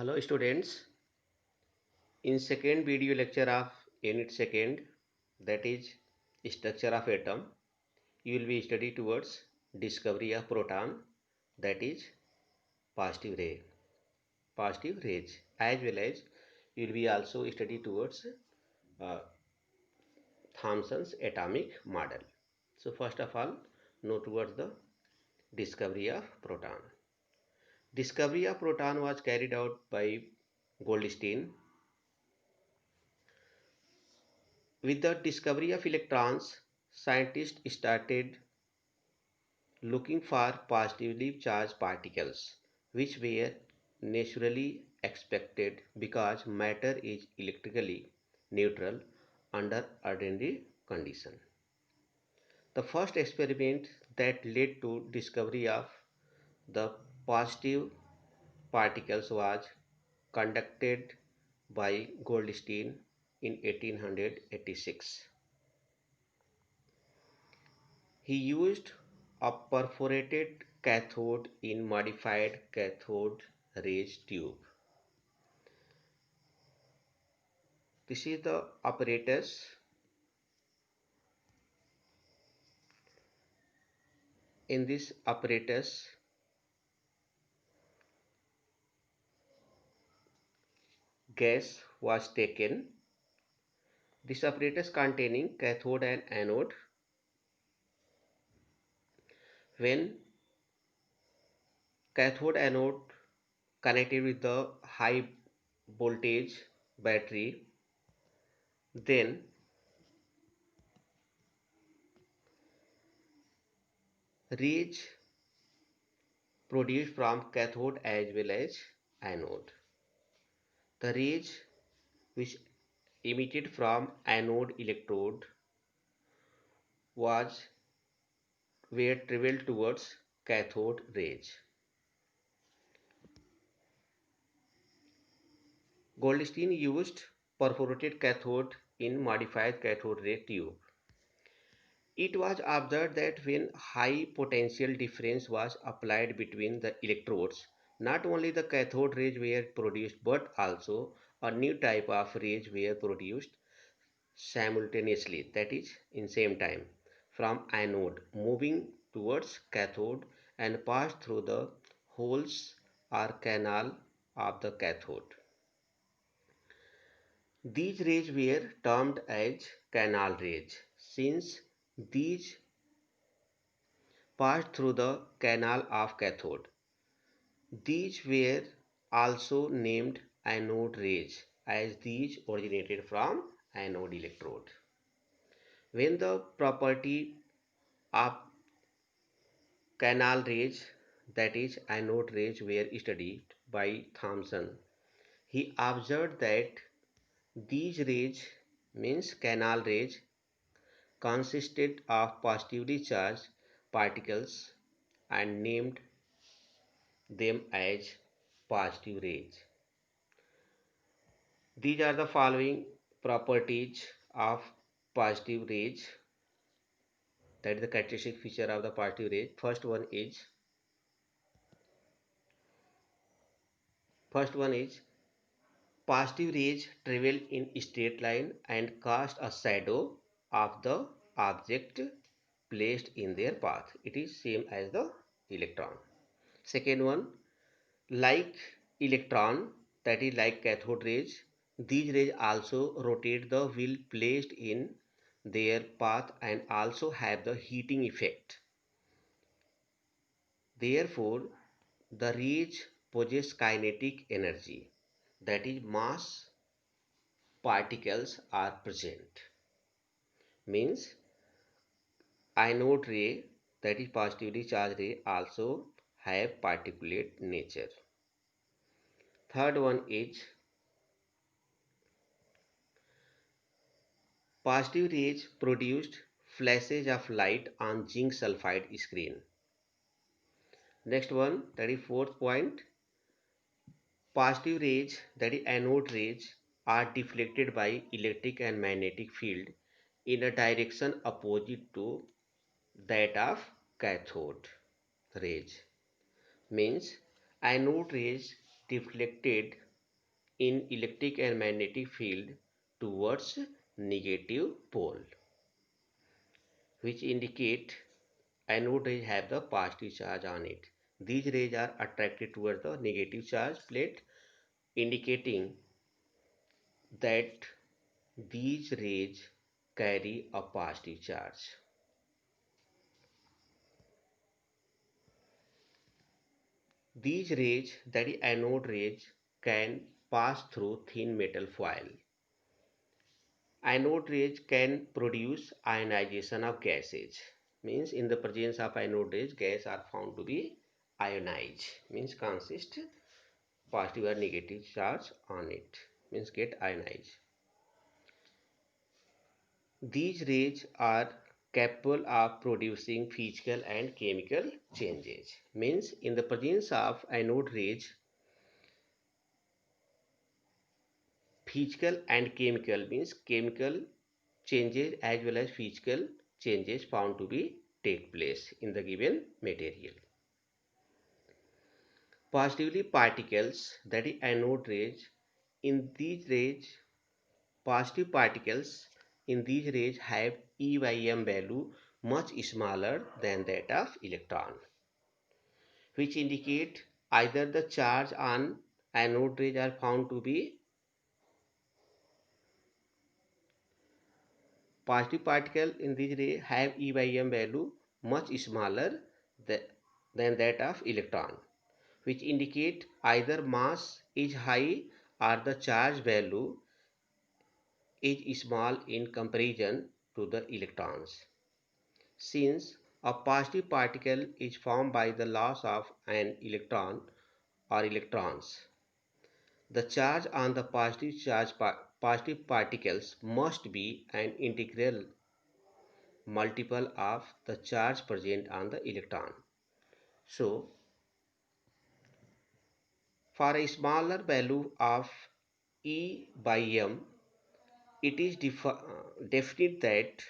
Hello students, in second video lecture of unit second, that is structure of atom, you will be study towards discovery of proton, that is positive ray, positive rays, as well as you will be also study towards uh, Thomson's atomic model. So first of all, know towards the discovery of proton. Discovery of proton was carried out by Goldstein. With the discovery of electrons, scientists started looking for positively charged particles, which were naturally expected because matter is electrically neutral under ordinary conditions. The first experiment that led to discovery of the positive particles was conducted by Goldstein in 1886. He used a perforated cathode in modified cathode ray tube. This is the apparatus. In this apparatus, gas was taken. This apparatus containing cathode and anode. When cathode anode connected with the high voltage battery, then rays produced from cathode as well as anode. The rays which emitted from anode electrode was were traveled towards cathode rays. Goldstein used perforated cathode in modified cathode ray tube. It was observed that when high potential difference was applied between the electrodes, not only the cathode rays were produced but also a new type of rays were produced simultaneously, that is in same time, from anode moving towards cathode and passed through the holes or canal of the cathode. These rays were termed as canal rays since these passed through the canal of cathode. These were also named anode rays as these originated from anode electrode. When the property of canal rays, that is anode rays, were studied by Thomson, he observed that these rays, means canal rays, consisted of positively charged particles and named them as positive rays. These are the following properties of positive rays, that is the characteristic feature of the positive ray. First one is positive rays travel in straight line and cast a shadow of the object placed in their path. It is same as the electron. Second one, like electron, that is like cathode rays, these rays also rotate the wheel placed in their path and also have the heating effect. Therefore, the rays possess kinetic energy, that is mass particles are present. Means anode ray, that is positively charged ray, also have particulate nature. Third one is positive rays produced flashes of light on zinc sulfide screen. Next one, that is fourth point, positive rays, that is anode rays, are deflected by electric and magnetic field in a direction opposite to that of cathode rays. Means anode rays deflected in electric and magnetic field towards negative pole, which indicate anode rays have the positive charge on it. These rays are attracted towards the negative charge plate, indicating that these rays carry a positive charge. These rays, that is anode rays, can pass through thin metal foil. Anode rays can produce ionization of gases. Means in the presence of anode rays, gas are found to be ionized. Means consist positive or negative charge on it. Means get ionized. These rays are capable of producing physical and chemical changes. Means in the presence of anode rays, physical and chemical means chemical changes as well as physical changes found to be take place in the given material. Positively particles, that is anode rays, in these rays, positive particles in these rays have E by m value much smaller than that of electron, which indicate either the charge on anode rays are found to be positive particle in this ray have E by m value much smaller than that of electron, which indicate either mass is high or the charge value is small in comparison to the electrons. Since a positive particle is formed by the loss of an electron or electrons, the charge on the positive particles must be an integral multiple of the charge present on the electron. So, for a smaller value of E by m, it is definite that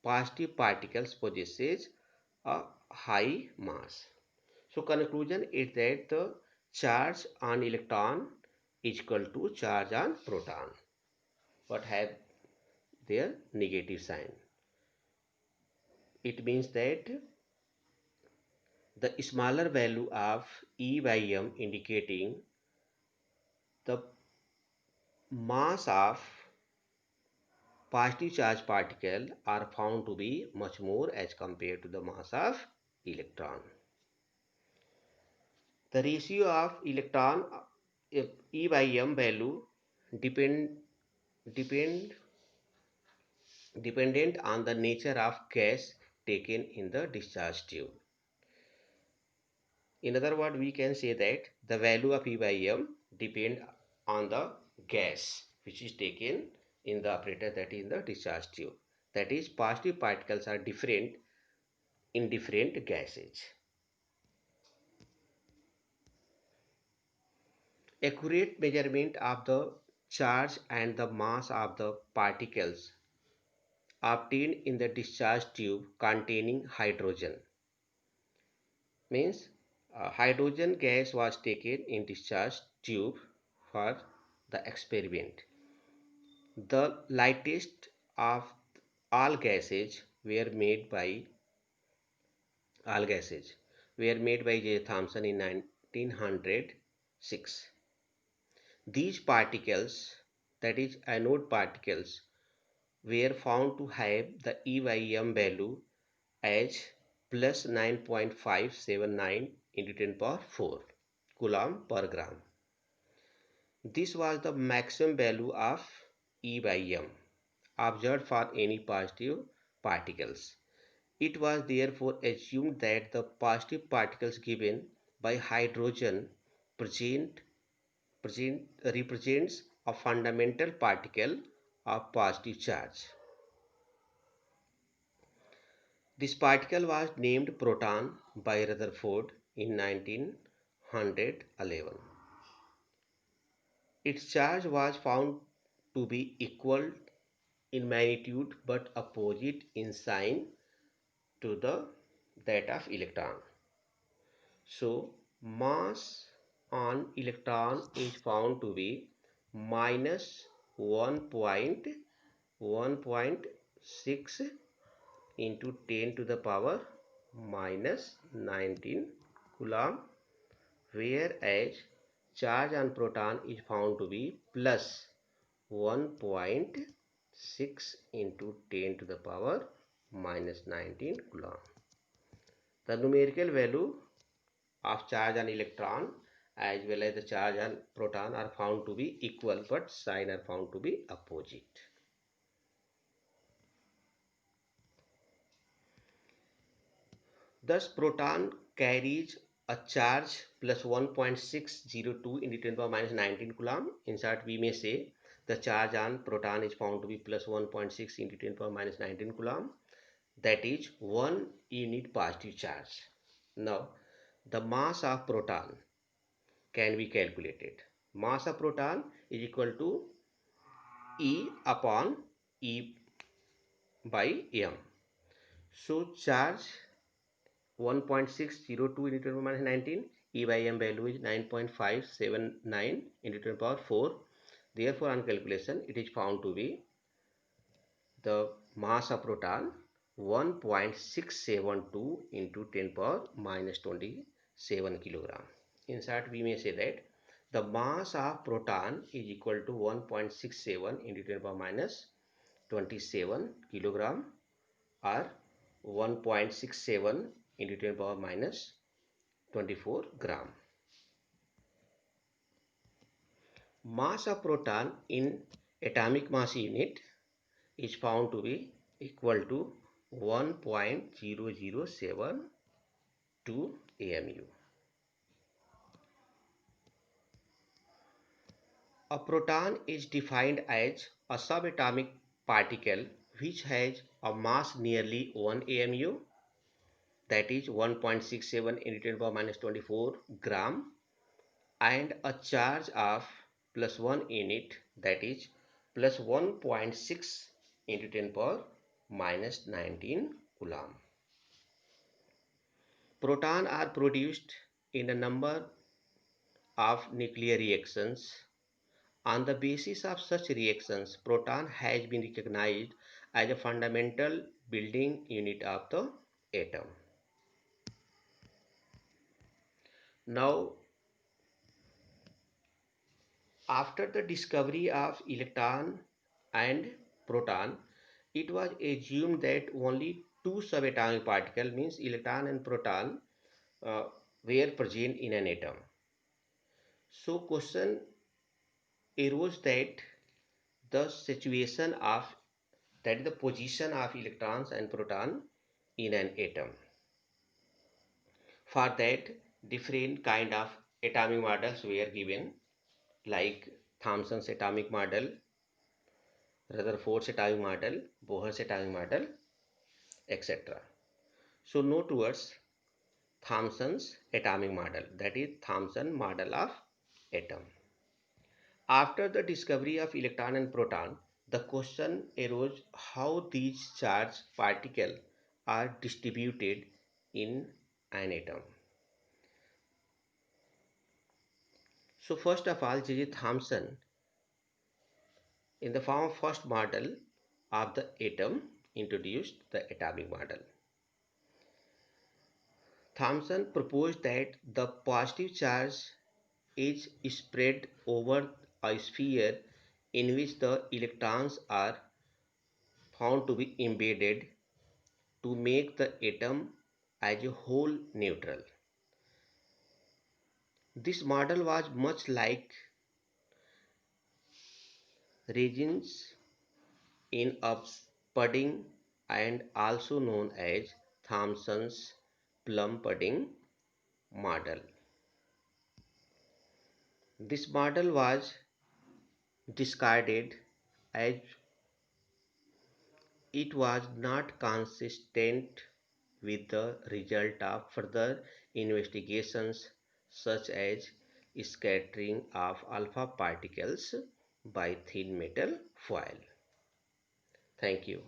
positive particles possesses a high mass. So, conclusion is that the charge on electron is equal to charge on proton, but have their negative sign. It means that the smaller value of E by m indicating the mass of positive charge particle are found to be much more as compared to the mass of electron. The ratio of electron E by m value depend, depend dependent on the nature of gas taken in the discharge tube. In other words, we can say that the value of E by m depend on the gas which is taken in the apparatus, that is in the discharge tube. That is, positive particles are different in different gases. Accurate measurement of the charge and the mass of the particles obtained in the discharge tube containing hydrogen. Means hydrogen gas was taken in discharge tube for the experiment. The lightest of all gases were made by J. Thomson in 1906. These particles, that is anode particles, were found to have the E by m value as plus 9.579 into 10 power 4 coulomb per gram. This was the maximum value of E by m observed for any positive particles. It was therefore assumed that the positive particles given by hydrogen present, represents a fundamental particle of positive charge. This particle was named proton by Rutherford in 1911. Its charge was found to be equal in magnitude but opposite in sign to that of electron. So, mass on electron is found to be minus 1.6 into 10 to the power minus 19 coulomb, whereas charge on proton is found to be plus 1.6 into 10 to the power minus 19 coulomb. The numerical value of charge on electron as well as the charge on proton are found to be equal, but sign are found to be opposite. Thus, proton carries a charge plus 1.602 into 10 power minus 19 coulomb. In short, we may say the charge on proton is found to be plus 1.6 into 10 power minus 19 coulomb. That is 1 unit positive charge. Now, the mass of proton can be calculated. Mass of proton is equal to E upon E by M. So, charge 1.602 into 10 power minus 19, E by M value is 9.579 into 10 power 4. Therefore, on calculation, it is found to be the mass of proton 1.672 into 10 power minus 27 kilogram. In short, we may say that the mass of proton is equal to 1.67 into 10 power minus 27 kilogram, or 1.67 into 10 power minus 24 gram. Mass of proton in atomic mass unit is found to be equal to 1.0072 AMU. A proton is defined as a subatomic particle which has a mass nearly 1 AMU, that is 1.67 into 10 power minus 24 gram, and a charge of plus 1 unit, that is plus 1.6 into 10 power minus 19 coulomb. Protons are produced in a number of nuclear reactions. On the basis of such reactions, proton has been recognized as a fundamental building unit of the atom. Now, after the discovery of electron and proton, it was assumed that only two subatomic particles, means electron and proton, were present in an atom. So question arose that the situation of, that is the position of electrons and proton in an atom. For that, different kind of atomic models were given, like Thomson's atomic model, Rutherford's atomic model, Bohr's atomic model, etc. So note towards Thomson's atomic model, that is Thomson model of atom. After the discovery of electron and proton, the question arose how these charged particles are distributed in an atom. So first of all, J.J. Thomson, in the form of first model of the atom, introduced the atomic model. Thomson proposed that the positive charge is spread over a sphere in which the electrons are found to be embedded to make the atom as a whole neutral. This model was much like Regen's in ups pudding and also known as Thomson's plum pudding model. This model was discarded as it was not consistent with the result of further investigations such as scattering of alpha particles by thin metal foil. Thank you.